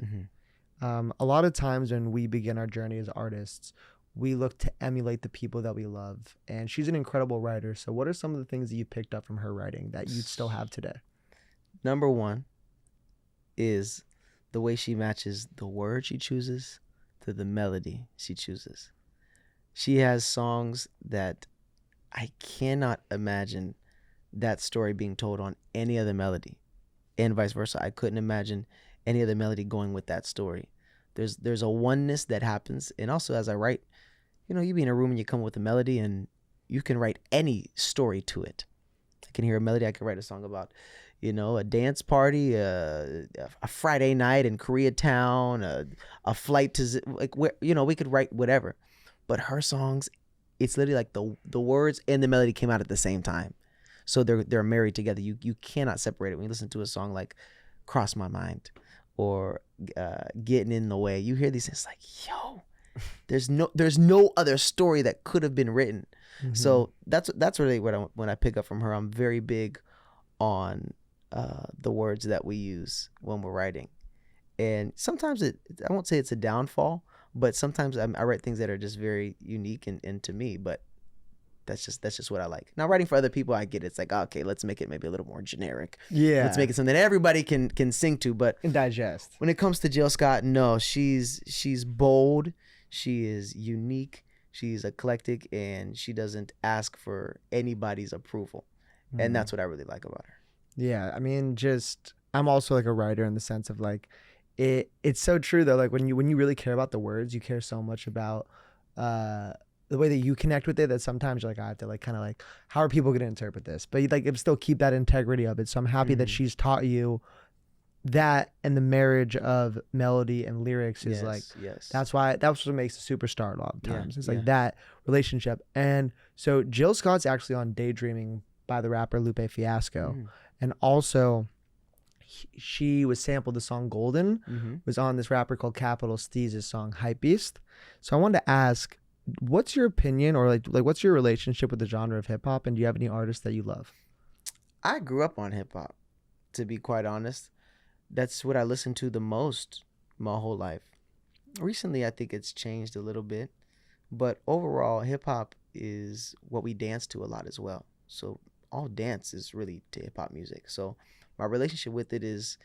A lot of times when we begin our journey as artists, we look to emulate the people that we love. And she's an incredible writer. So what are some of the things that you picked up from her writing that you still have today? Number one is the way she matches the word she chooses to the melody she chooses. She has songs that I cannot imagine that story being told on any other melody, and vice versa. I couldn't imagine any other melody going with that story. There's a oneness that happens. And also as I write, you be in a room and you come up with a melody and you can write any story to it. I can hear a melody, I can write a song about, a dance party, a Friday night in Koreatown, a flight to, like, where, we could write whatever. But her songs, it's literally like the words and the melody came out at the same time. So they're married together. You cannot separate it. When you listen to a song like Cross My Mind or Getting in the Way, you hear these things like, yo, there's no other story that could have been written. So that's really when I pick up from her. I'm very big on the words that we use when we're writing, and sometimes I won't say it's a downfall, but sometimes I write things that are just very unique and to me. But that's just what I like. Now writing for other people, I get it. It's like, okay, let's make it maybe a little more generic. Yeah, let's make it something that everybody can sing to, but and digest. When it comes to Jill Scott, no, she's bold. She is unique. She's eclectic, and she doesn't ask for anybody's approval. And that's what I really like about her. Yeah, I mean, I'm also like a writer in the sense of like, it's so true though. Like when you really care about the words, you care so much about the way that you connect with it that sometimes you're like, I have to like kind of like, how are people going to interpret this? But you like still keep that integrity of it. So I'm happy that she's taught you that, and the marriage of melody and lyrics is that's what makes a superstar a lot of times. It's like that relationship. And so Jill Scott's actually on Daydreaming by the rapper Lupe Fiasco. And also she was sampled the song Golden, was on this rapper called Capital Steez's song Hype Beast. So I wanted to ask, what's your opinion or like what's your relationship with the genre of hip hop, and do you have any artists that you love? I grew up on hip hop, to be quite honest. That's what I listened to the most my whole life. Recently, I think it's changed a little bit, but overall, hip hop is what we dance to a lot as well. So all dance is really to hip hop music. So my relationship with it is,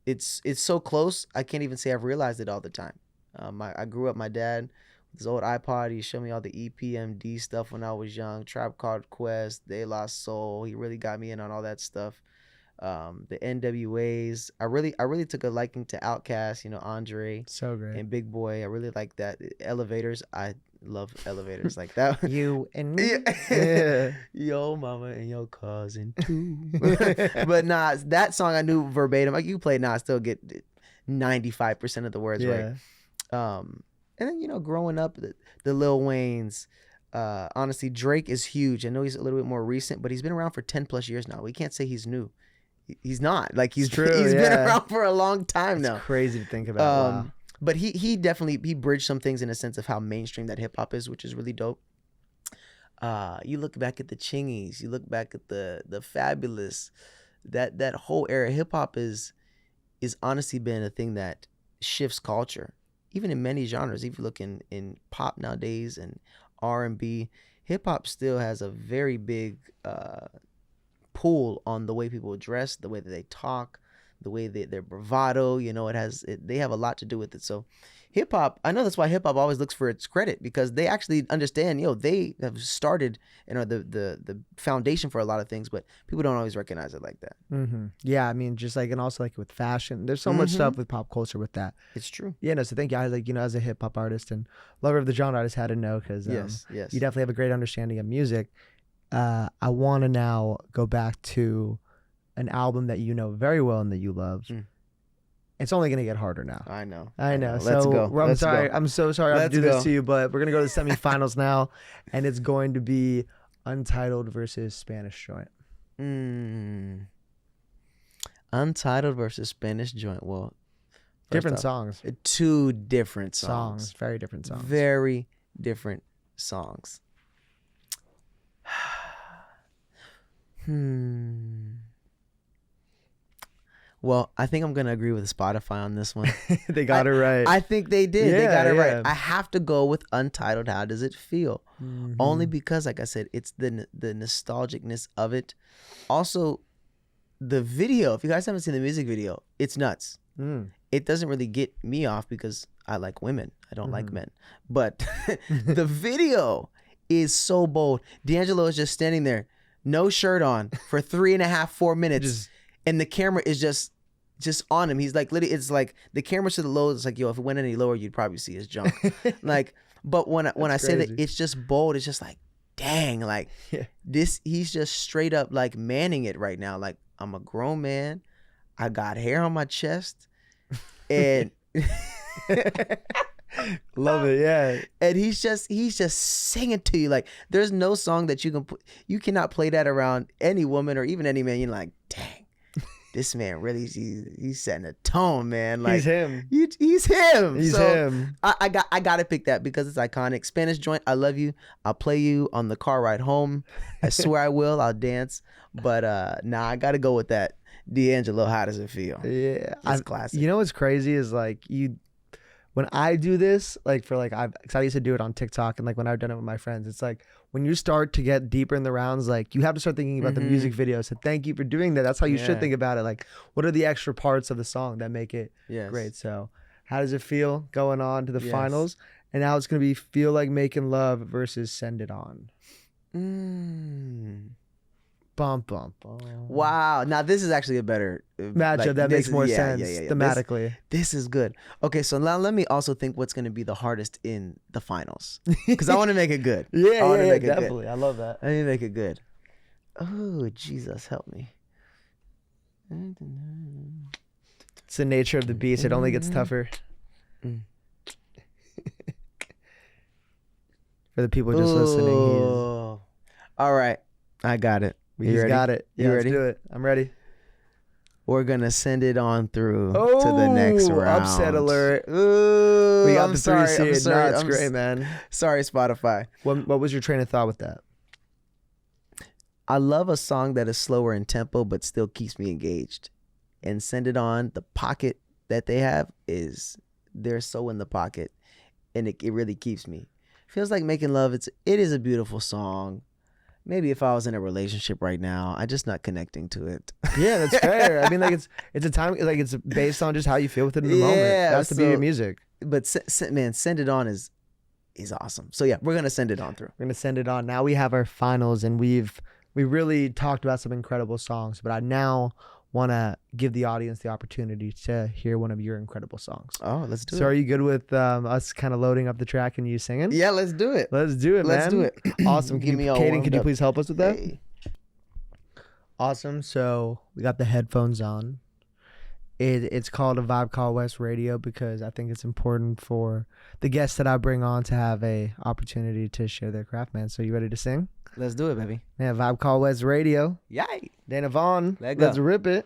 it's so close. I can't even say I've realized it all the time. I grew up, my dad, with his old iPod, he showed me all the EPMD stuff when I was young. Tribe Called Quest, De La Soul. He really got me in on all that stuff. The NWAs. I really took a liking to Outkast, Andre, so great, and Big Boy. I really like that. Elevators, I love Elevators like that. You and me. Yeah. Yo mama and your cousin too. But nah, that song I knew verbatim. Like you played, I still get 95% of the words right. And then growing up, the Lil Waynes. Honestly, Drake is huge. I know he's a little bit more recent, but he's been around for 10 plus years now. We can't say he's new. He's not. Like he's been around for a long time now. It's crazy to think about. Wow. But he definitely bridged some things in a sense of how mainstream that hip hop is, which is really dope. You look back at the Chingies, you look back at the Fabulous, that whole era. Hip hop is honestly been a thing that shifts culture. even in many genres, if you look in pop nowadays and R&B, hip hop still has a very big pull on the way people dress, the way that they talk, the way their bravado. You know, they have a lot to do with it. So hip hop, I know that's why hip hop always looks for its credit, because they actually understand, they have started and are the foundation for a lot of things, but people don't always recognize it like that. Mm-hmm. Yeah, I mean, just like, and also like with fashion, there's so much stuff with pop culture with that. It's true. Yeah, no, so thank you. I like, as a hip hop artist and lover of the genre, I just had to know, because Yes. you definitely have a great understanding of music. I want to now go back to an album that you know very well and that you love. It's only going to get harder now. I know. So Let's go. I'm sorry. I'm so sorry I have to do this to you, but we're going to go to the semifinals now, and it's going to be Untitled versus Spanish Joint. Untitled versus Spanish Joint. Well, different songs. Two different songs. Very different songs. Very different songs. Well, I think I'm going to agree with Spotify on this one. They got it right. I think they did. Yeah, they got it yeah. right. I have to go with Untitled. How does it feel? Only because, like I said, it's the nostalgicness of it. Also, the video, if you guys haven't seen the music video, it's nuts. It doesn't really get me off because I like women. I don't like men. But the video is so bold. D Angelo is just standing there, no shirt on, for 3.5, 4 minutes. And the camera is just on him. He's like, literally, it's like the camera's to the low. It's like, yo, if it went any lower, you'd probably see his junk. But when I say that, it's just bold. It's just like, dang, like this. He's just straight up like manning it right now. Like, I'm a grown man. I got hair on my chest, and love it, yeah. And he's just singing to you. Like, there's no song that you cannot play that around any woman or even any man. You're like, dang. This man really, he's setting a tone, man. Like, he's him. He's him. He's him. I got to pick that because it's iconic. Spanish Joint, I love you. I'll play you on the car ride home. I swear I will. I'll dance. But I got to go with that. D Angelo, how does it feel? Yeah, it's classic. You know what's crazy is like when I do this, like because I used to do it on TikTok, and like when I've done it with my friends, it's like when you start to get deeper in the rounds, like you have to start thinking about the music video. So thank you for doing that. That's how you should think about it. Like, what are the extra parts of the song that make it great? So how does it feel going on to the finals? And now it's going to be Feel Like Making Love versus Send It On. Bum, bum, bum. Wow. Now this is actually a better matchup that makes more sense thematically. This is good. Okay, so now let me also think what's going to be the hardest in the finals, because I want to make it good. Yeah, definitely. Good. I love that. Let me make it good. Oh, Jesus, help me. It's the nature of the beast. It only gets tougher. For the people just listening. All right, I got it. You got it. Yeah, let's do it. I'm ready. We're gonna send it on through to the next round. Upset alert. Ooh, we got the sorry, 3 seed. sorry. No, it's great, man. Sorry, Spotify. What was your train of thought with that? I love a song that is slower in tempo but still keeps me engaged. And Send It On, the pocket that they have they're so in the pocket, and it really keeps me. Feels Like Making Love. It is a beautiful song. Maybe if I was in a relationship right now, I'm just not connecting to it. Yeah, that's fair. I mean, like it's a time, like it's based on just how you feel with it in the moment. That's the beauty of music. But man, Send It On is awesome. So yeah, we're gonna send it on through. We're gonna send it on. Now we have our finals, and we really talked about some incredible songs. But I now want to give the audience the opportunity to hear one of your incredible songs. Oh, let's do it. So are you good with us kind of loading up the track and you singing? Yeah, let's do it. Let's do it, man. Let's do it. Awesome. Kaden, could you please help us with that? Hey. Awesome. So we got the headphones on. It's called a Vibe Call West Radio because I think it's important for the guests that I bring on to have a opportunity to share their craft, man. So you ready to sing? Let's do it, baby. Yeah, Vibe Call West Radio. Yay. Dana Vaughn. Let's rip it.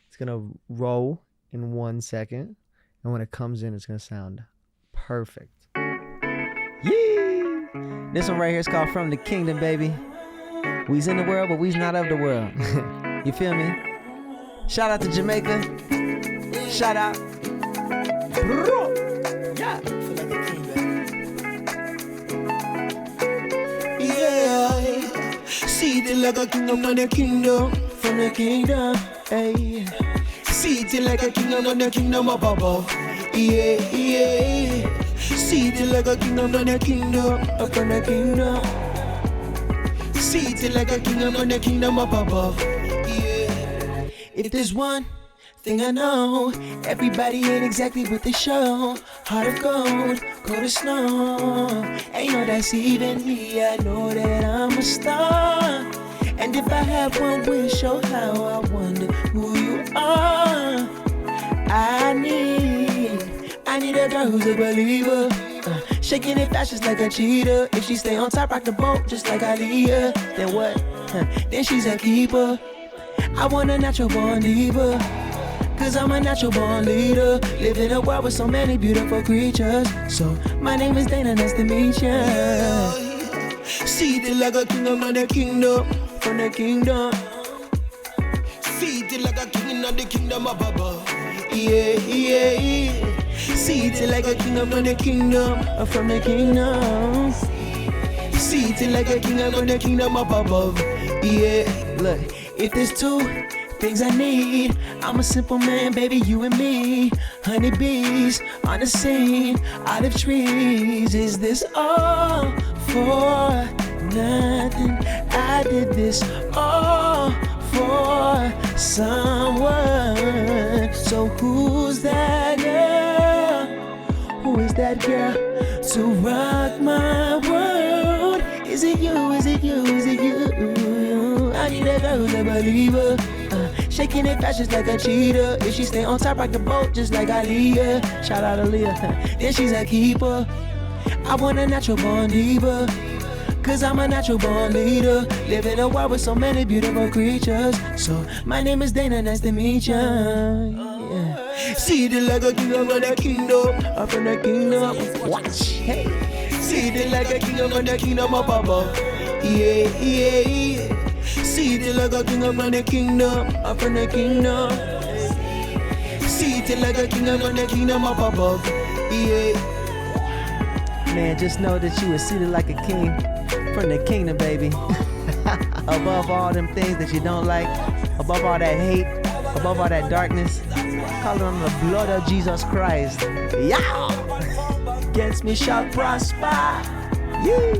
It's going to roll in 1 second. And when it comes in, it's going to sound perfect. Yee! This one right here is called From the Kingdom, baby. We's in the world, but we's not of the world. You feel me? Shout out to Jamaica. Shout out. Yeah, feel like a king, baby. Yeah, seated like a king from the kingdom, from the kingdom. Hey, seated like a king from the kingdom of above. Yeah, yeah. Seated like a king from the kingdom, from the kingdom. Seated like a king from the kingdom up above. Yeah. If there's one thing I know, everybody ain't exactly what they show. Heart of gold, cold as snow. Ain't no that's even me. I know that I'm a star. And if I have one wish, oh how I wonder who you are. I need a girl who's a believer. Shaking it fast just like a cheetah. If she stay on top, rock the boat just like Aaliyah. Then what? Then she's a keeper. I want a natural born diva. Cause I'm a natural born leader. Live in a world with so many beautiful creatures. So my name is Dana, nice to meet ya. Seated like a king of the kingdom, from the kingdom. Seated like a king of the kingdom of above. Yeah, yeah, yeah. Seated like a king from the kingdom, from the kingdom. Seated like a king from the kingdom up above. Yeah, look, if there's two things I need, I'm a simple man, baby, you and me. Honeybees on the scene, olive trees. Is this all for nothing? I did this all for someone. So who's that girl? Who is that girl to rock my world? Is it you? Is it you? Is it you? I need a girl who's a believer. Shaking it fast just like a cheetah. If she stay on top, rock the boat just like Aaliyah. Shout out Aaliyah. Then she's a keeper. I want a natural born diva. Cause I'm a natural born leader. Live in a world with so many beautiful creatures. So my name is Dana, nice to meet ya. Yeah. Seated like a king from the kingdom, up from the kingdom. Watch, hey. Seated like a king from the kingdom up above. Yeah, yeah, yeah. Seated like a king from the kingdom, up from the kingdom. Seated like a king from the kingdom up above. Yeah. Man, just know that you were seated like a king from the kingdom, baby. Above all them things that you don't like, above all that hate, above all that darkness, calling on the blood of Jesus Christ. Yeah! Against me shall prosper. Yeah!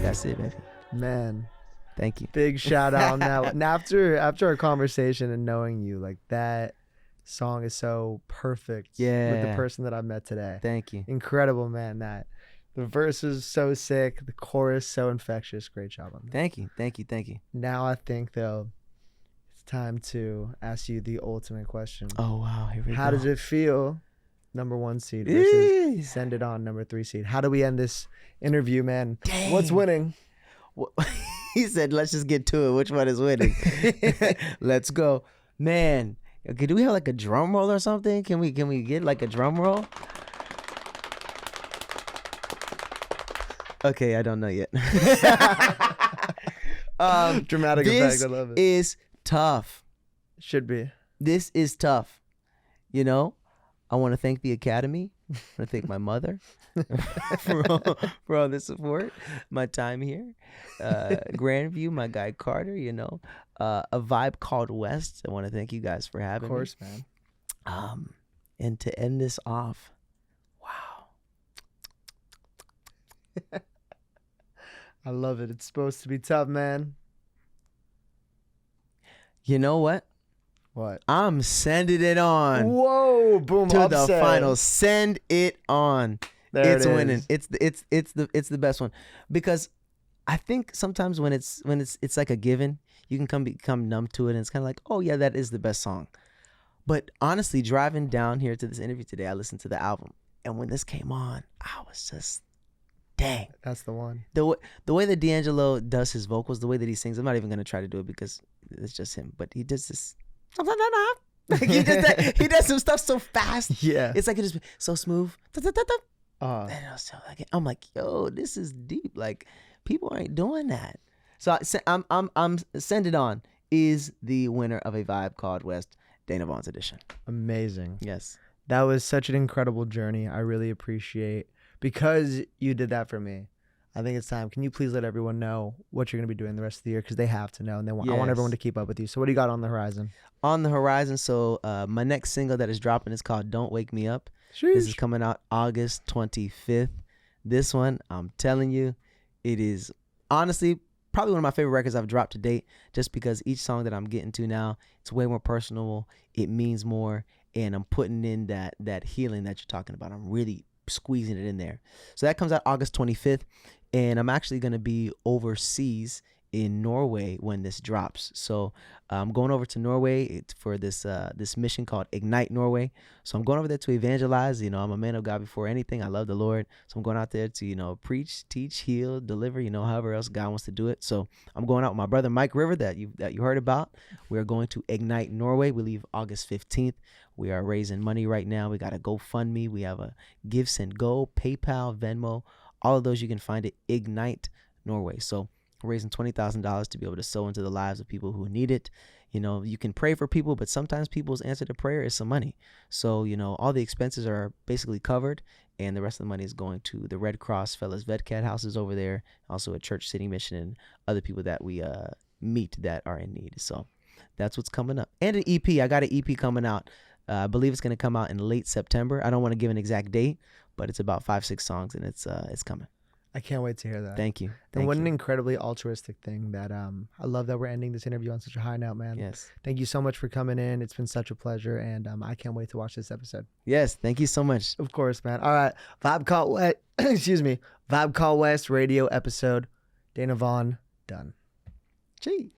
That's it, baby. Man, Thank you. big shout out on that one. Now, after our conversation and knowing you, like, that song is so perfect with the Yeah. person that I met today. Thank you. Incredible, man. That the verse is so sick, the chorus so infectious. Great job on that. Thank you. Thank you. Thank you. Now I think, though, it's time to ask you the ultimate question. Oh, wow. Here we go. How does it feel, number 1 seed versus Send It On, number 3 seed? How do we end this interview, man? Dang. What's winning? He said, let's just get to it. Which one is winning? Let's go. Man, okay, do we have like a drum roll or something? Can we get like a drum roll? Okay, I don't know yet. Dramatic this effect. I love it. is tough. Should be. This is tough. You know, I want to thank the Academy. I want to thank my mother for all the support, my time here. Grandview, my guy Carter, you know. A Vibe Called West. I want to thank you guys for having Of course, me. man. And to end this off, wow. I love it. It's supposed to be tough, man. You know what? What? I'm sending it on Whoa! Boom! to upset. the final. Send it on. There It's it is. winning. It's the best one, because I think sometimes when it's like a given, you can become numb to it, and it's kind of like, oh yeah, that is the best song. But honestly, driving down here to this interview today, I listened to the album, and when this came on, I was just, dang. That's the one. The way that D Angelo does his vocals, the way that he sings, I'm not even gonna try to do it because it's just him. But he does this, like he does some stuff so fast. Yeah. It's like it just so smooth. Uh, And I was so like, I'm like, yo, this is deep. Like, people ain't doing that. So I'm Send It On is the winner of A Vibe Called West, Dana Vaughn's edition. amazing. Yes. That was such an incredible journey. I really appreciate because you did that for me. I think it's time. Can you please let everyone know what you're going to be doing the rest of the year? Because they have to know, and I want everyone to keep up with you. So what do you got on the horizon? On the horizon, so my next single that is dropping is called Don't Wake Me Up. This is coming out August 25th. This one, I'm telling you, it is honestly probably one of my favorite records I've dropped to date, just because each song that I'm getting to now, it's way more personal. It means more, and I'm putting in that healing that you're talking about. I'm really squeezing it in there. So that comes out August 25th, and I'm actually going to be overseas in Norway when this drops. So I'm going over to Norway for this mission called Ignite Norway. So I'm going over there to evangelize. I'm a man of God before anything. I love the Lord. So I'm going out there to, preach, teach, heal, deliver, however else God wants to do it. So I'm going out with my brother Mike River that you heard about. We're going to Ignite Norway. We leave August 15th. We are raising money right now. We got a GoFundMe. We have a Give, Send, Go, PayPal, Venmo. All of those you can find at Ignite Norway. So we're raising $20,000 to be able to sow into the lives of people who need it. You can pray for people, but sometimes people's answer to prayer is some money. So, all the expenses are basically covered, and the rest of the money is going to the Red Cross Fellas Vet Cat houses over there, also a Church City Mission, and other people that we meet that are in need. So that's what's coming up. And an EP. I got an EP coming out. I believe it's going to come out in late September. I don't want to give an exact date, but it's about 5-6 songs, and it's coming. I can't wait to hear that. Thank you. And what an incredibly altruistic thing that I love that we're ending this interview on such a high note, man. Yes. Thank you so much for coming in. It's been such a pleasure, and I can't wait to watch this episode. Yes, thank you so much. Of course, man. All right. Vibe Call West, Vibe Call West radio episode. Dana Vaughn, done. Gee.